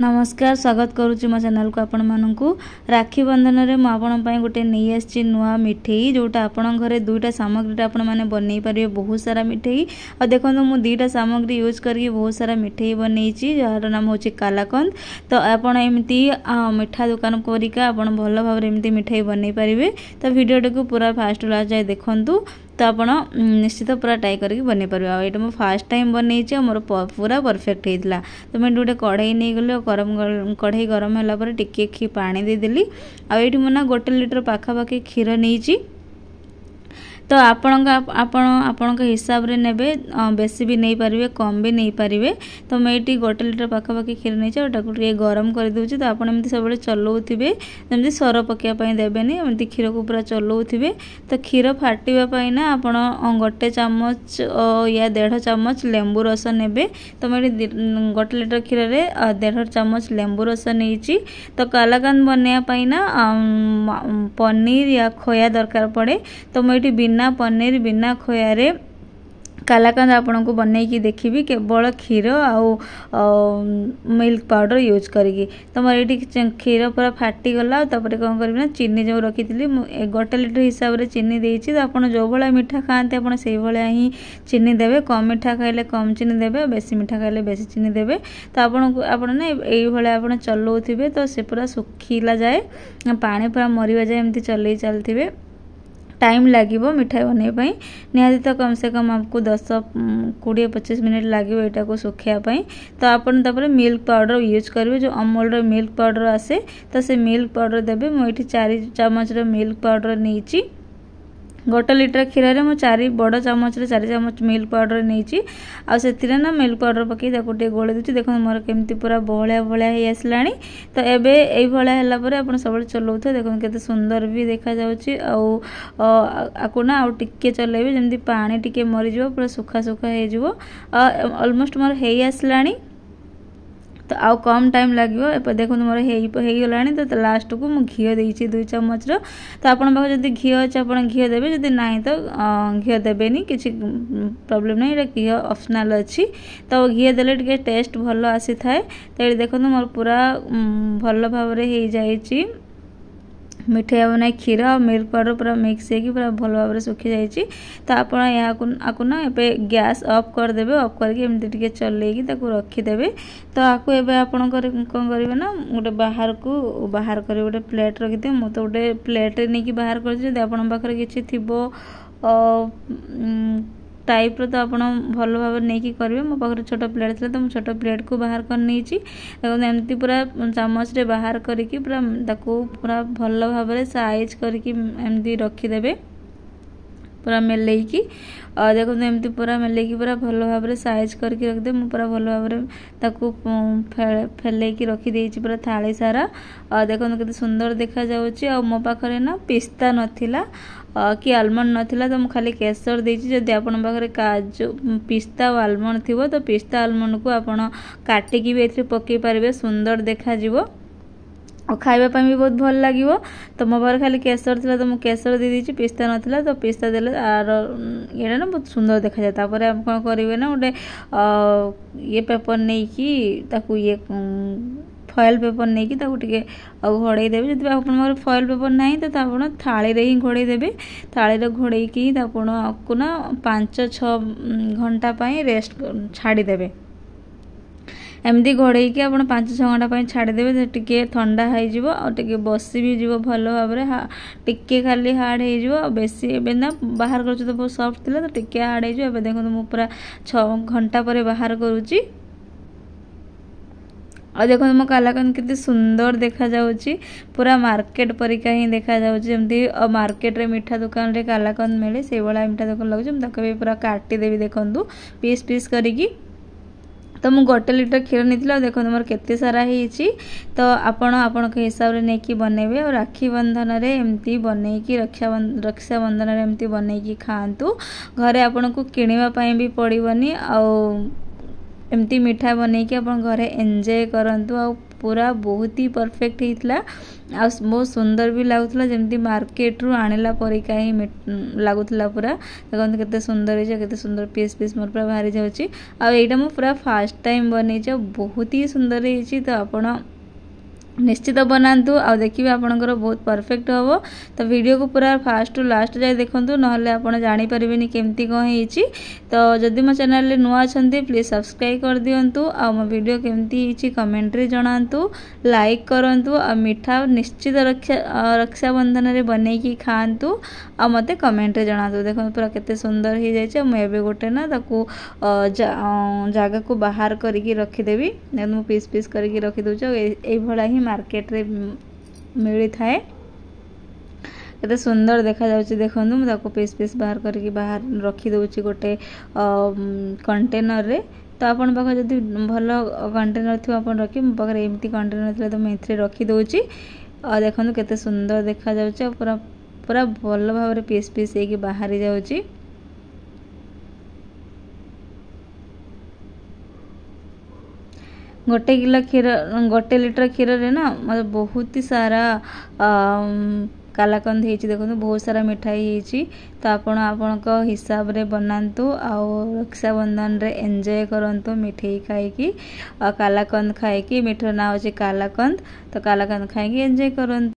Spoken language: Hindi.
नमस्कार स्वागत करुच्ची मो चैनल को आपण मानू राखी बंधन में मुझे गोटे नहीं आसी नुआ मिठेई जोटा आपण घरे दुईटा सामग्री आपण मैंने बनई पारे बहुत सारा मिठेई। और देखो मुझे दुईटा सामग्री यूज करके बहुत सारा मिठेई बनई जार नाम हूँ कालाकंद। तो आपण एमती मिठा दुकान करिका आपण भल भाव एमती मिठेई बनई पारे। तो वीडियो को पूरा फास्ट लास्ट जाए देखु तो आप निश्चित पूरा ट्राई करके बन पारे। आईटा मुझे फास्ट टाइम बनई मोर पूरा परफेक्ट होता। तो मैं गोटे कढ़ाई नहीं गली गरम कढ़ाई गरम है टिके पानी देदेली। आईटी मुझे गोटे लीटर पाखापाखि क्षीर नहीं। तो आपण हिसाब रे नेबे बेसी भी नहीं पारिबे कम भी नहीं पारिबे। तो मैं ये गोटे लीटर पाखापाखि क्षीर नहीं गरम कर दूची। तो आप सब चलाउे जमी सर पकापी देवेनि एमती क्षीर को पूरा चलाउे। तो क्षीर फाटापी ना आप गोटे चामच या 1.5 चामच लेंबू रस ने। तो मैं गोटे लीटर क्षीर रे 1.5 चामच लेंबू रस नहीं। तो कालाकांद बनवाई ना पनीर या खोया दरकार पड़े। तो मैं बिना पनीर बिना खोयारे कालाकांद आपण को बनई देखी केवल क्षीर आउ मिल्क पाउडर यूज करी। तो मोर ये क्षीर पूरा फाटीगला। तापर कौन करना चीनी जो रखी थी गोटे लीटर हिसाब से चीनी देती। तो आपड़ जो भाया मीठा खाते आप ही चीनी देवे। कम मीठा खाइले कम चीनी देवे बेसी मीठा खाइले बेसी चीनी देवे। तो आपण ना ये चलाउे तो से पूरा सुखिला जाए पानी पूरा मरिया जाए एमती चल चलते टाइम लगे मिठाई बनवाई निहाती। तो कम से कम आपको 10-20-25 मिनट लगे यहाँ को सुखापी। तो आपड़ मिल्क पाउडर यूज करेंगे जो अमूल मिल्क पाउडर आसे। तो से मिल्क पाउडर देवे। मुझे 4 चामच मिल्क पाउडर नहीं। गोटे लीटर क्षीर में मुझे 4 बड़ चामच 4 चामच मिल्क पाउडर नहीं। आसे ना मिल्क पाउडर पकई गोले दूसरी देखो मोर केमती पूरा बहलिया बहलिया हो आसला। तो एबे यही भाया है आप सब चलाउे देखो केते सुंदर भी देखा जाउची। आकु ना आउ टिके चलेबे जमती पानी टिके मरीज पूरा सुखा सुखा हो ऑलमोस्ट मोर हो आसला। तो आउ कम टाइम लगे देखो मोर हो तो लास्ट को मुझे घी देती 2 चामच। तो आपण पाखे जब घी अच्छे आप घी देवे जब ना तो घी देवेनि किसी प्रॉब्लम नहीं घी ऑप्शनल अच्छी। तो घी देले टिके टेस्ट भल आसी थाए। तो ये देखो मोर पूरा भल भाव हो जाए मिठाई बनाई क्षीर और मिल्क पाउडर पूरा मिक्स हो पूरा भल भाव सुखी जाइए। तो आपको ना ए गैस ऑफ करदेवे। ऑफ करके एमती टिके चलेगी रखीदे। तो आपको एवं आपन कौन करेंगे ना गोटे बाहर कर गोटे प्लेट रखी थे। मुझे तो गोटे प्लेट नहीं बाहर कर किसी थी टाइप तो आप भल भाव नहीं करेंगे। मो पाखे छोट प्लेट थी तो छोट प्लेट को बाहर कर नहीं एमती पूरा चामच रे बाहर करके पूरा भल भाव साइज करके एमती रखीदे पूरा मेलैकी। देखो एमती पूरा मेलैकी पूरा भल भाव साइज करके रखदे। मुझे पूरा भल भाव फेलैकी रखीदे पूरा थाली सारा। देखो केते सुंदर देखा जाउची। आ मो पाखरे ना पिस्ता नथिला कि आलमंड नथिला। तो मुझे खाली केसर देछि। जदि आपन पाखरे काजू पिस्ता और आलमंड थिबो तो पिस्ता आलमंड को आपन काटिकी भी एथि पकई पारिबे सुंदर देखा जिवो और खाइबा भी बहुत भल लगे। तो मो पाखे खाली केसर थी तो मुझे केसर दे देछि पिस्ता नथिला। तो पिस्ता देले आर ये ना बहुत सुंदर देखा जाए। तापर आप कौन करेंगे ना गोटे ये पेपर नहीं कि ताकू ये फॉइल पेपर नहीं कि टे घोड़े देवे। जब आप फॉइल पेपर ना तो आप थाली रे ही घोड़े देवे। थाली रे घोड़े की आपको ना 5-6 घंटा रेस्ट छाड़ीदेवे। एमती घोड़े कि आप 5-6 घंटा छाड़ीदेवे। टे ठंडा हो बसी भी जीव भल भाव टिके खाली हार्ड हो बेसी एवं ना बाहर कर तो बहुत सॉफ्ट थी तो टिके हार्ड हो। देखो मुझे पूरा 6 घंटा पर बाहर करुच्ची। और देखो मो कालाकंद कितनी सुंदर देखा जाउची पूरा मार्केट परिका ही देखा जाउची। जमती मार्केट रे मीठा दुकान रे कालाकंद मिले से वाला मीठा दुकान लगुच। मुझे पूरा काटी देवी देखु पीस पीस करिकी। तो मुझे गोटे लीटर क्षीर नहीं देखो मोर केते सारा होती। तो आपण के हिसाब से नहीं बनइबे। और राखी बंधन रे एमती बनईकी रक्षा बंधन रे एमती बनईकी खातु। घरे आपण को किनिबा भी पड़बनी। एमती मिठा बनईकी आप घरे एंजॉय करंतु। पूरा बहुत ही परफेक्ट होता आ बहुत सुंदर भी लगुला जमती मार्केट रू आनिला परिका ही लगुला पूरा देखो केते सुंदर है केते सुंदर पीस पीस मोर पूरा बाहरी जाउची आ एटा मु पूरा फर्स्ट टाइम बनै बहुत ही सुंदर है तो आपण निश्चित बनातु आ देखिए आपनकर बहुत परफेक्ट हम तो वीडियो को पूरा फास्ट टू लास्ट जाए देखूँ ना आप जानीपर केमती कौन हो तो जदि मो चैनल नुआ अच्छा प्लीज सब्सक्राइब कर दिंतु आ मो वीडियो केमती कमेंट्री जनातु लाइक करूँ आ मिठा निश्चित रक्षाबंधन में बनईकी खातु आ मते कमेंट्री जनातु देखो पूरा केते सुंदर हो जाए मुझे गोटे ना जगह को बाहर करके रखीदेवी मु पीस पीस करके रखीदे ये ही मार्केट रे मिली थाए केते सुंदर देखा जाउची देखो मुझे पीस पीस बाहर करके बाहर रखी दउची गोटे कंटेनर रे तो आपन पाख जदि भल कंटेनर थी आप रखी मो पाखे एमती कंटेनर थे तो मुझे रखी दउची आ देखो केते सुंदर देखा जाउची पूरा पूरा भल भाव पीस पीस होगी बाहरी जाउची गोटे किलो क्षीर गोटे लीटर क्षीर रे ना मतलब बहुत ही सारा कालाकंद हो देखो बहुत सारा मिठाई हो तो आपण हिसाब रे बनातु आ रक्षाबंधन रे एंजॉय करंतु मिठाई खाई कालाकंद खाई मिठर ना हो कालाकंद तो कालाकंद खाई एंजॉय करंतु।